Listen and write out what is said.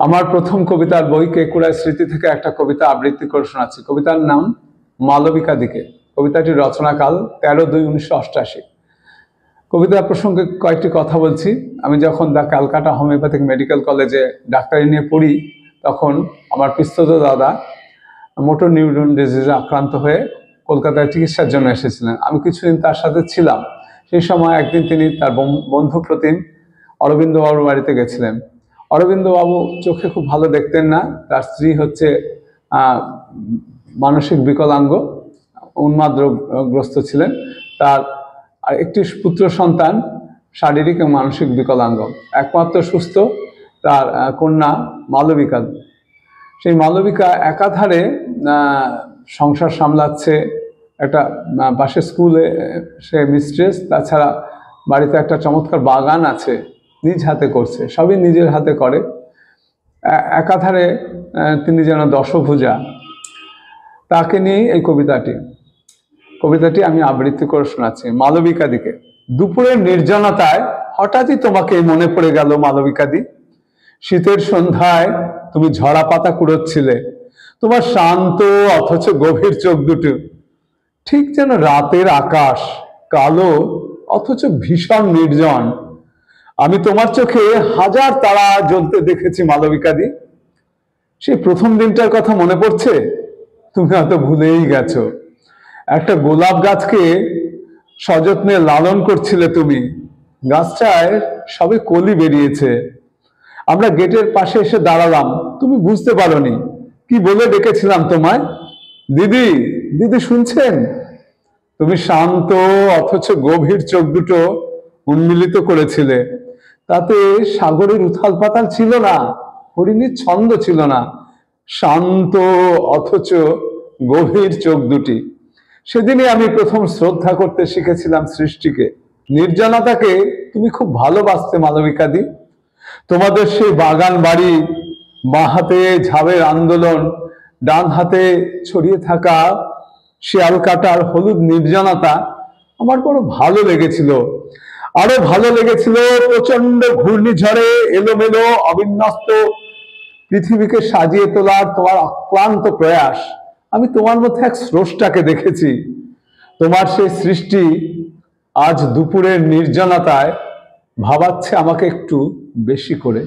আমার প্রথম কবিতার বই কেকুড়ার স্মৃতি থেকে একটা কবিতা আবৃত্তি করে শোনাচ্ছি। কবিতার নাম মালবিকা দিকে। কবিতাটির রচনাকাল 13/2/1988। কবিতা প্রসঙ্গে কয়েকটি কথা বলছি। আমি যখন দ্য ক্যালকাটা হোমিওপ্যাথিক মেডিকেল কলেজে ডাক্তারি নিয়ে পড়ি, তখন আমার পিস্তত দাদা মোটর নিউরন ডিজিজে আক্রান্ত হয়ে কলকাতায় চিকিৎসার জন্য এসেছিলেন। আমি কিছুদিন তার সাথে ছিলাম। সেই সময় একদিন তিনি তার বন্ধু প্রতিম অরবিন্দ বাবুর বাড়িতে গেছিলেন। অরবিন্দ বাবু চোখে খুব ভালো দেখতেন না। তার স্ত্রী হচ্ছে মানসিক বিকলাঙ্গ, উন্মাদগ্রস্ত ছিলেন। তার একটি পুত্র সন্তান শারীরিক এবং মানসিক বিকলাঙ্গ। একমাত্র সুস্থ তার কন্যা মালবিকা। সেই মালবিকা একাধারে সংসার সামলাচ্ছে, একটা পাশে স্কুলে সে মিস্ট্রেস, তাছাড়া বাড়িতে একটা চমৎকার বাগান আছে, নিজ হাতে করছে, সবই নিজের হাতে করে। একাধারে তিনি যেন দশভুজা। তাকে নিয়ে এই কবিতাটি আমি আবৃত্তি করে শোনাচ্ছি। মালবিকা দিকে। দুপুরের নির্জনতায় হঠাৎই তোমাকে মনে পড়ে গেল মালবিকাদি। শীতের সন্ধ্যায় তুমি ঝরা পাতা কুড়োচ্ছিলে। তোমার শান্ত অথচ গভীর চোখ দুটো ঠিক যেন রাতের আকাশ, কালো অথচ ভীষণ নির্জন। আমি তোমার চোখে হাজার তারা জ্বলতে দেখেছি মালবিকাদি। সেই প্রথম দিনটার কথা মনে পড়ছে? তুমি হয়তো ভুলেই গেছো। একটা গোলাপ গাছকে সযত্নে লালন করছিলে তুমি। গাছটায় সবে কলি বেরিয়েছে। আমরা গেটের পাশে এসে দাঁড়ালাম, তুমি বুঝতে পারোনি। কি বলে ডেকেছিলাম তোমায়? দিদি, দিদি শুনছেন? তুমি শান্ত অথচ গভীর চোখ দুটো উন্মিলিত করেছিলে। তাতে সাগরের উথাল পাতাল ছিল না, হরিণীর ছন্দ ছিল না, শান্ত অথচ গভীর চোখ দুটি। সেদিনই আমি প্রথম শ্রদ্ধা করতে শিখেছিলাম সৃষ্টিকে। নির্জনতাকে তুমি খুব ভালোবাসতে মালবিকাদি। তোমাদের সেই বাগান বাড়ি, বাঁ হাতে ঝাবের আন্দোলন, ডান হাতে ছড়িয়ে থাকা শিয়াল কাটার হলুদ নির্জনতা আমার বড় ভালো লেগেছিল। আরো ভালো লেগেছিল প্রচন্ড ঘূর্ণিঝড়ে এলোমেলো অবিন্যস্ত পৃথিবীকে সাজিয়ে তোলার তোমার অক্লান্ত প্রয়াস। আমি তোমার মধ্যে এক স্রষ্টাকে দেখেছি। তোমার সেই সৃষ্টি আজ দুপুরের নির্জনতায় ভাবাচ্ছে আমাকে একটু বেশি করে।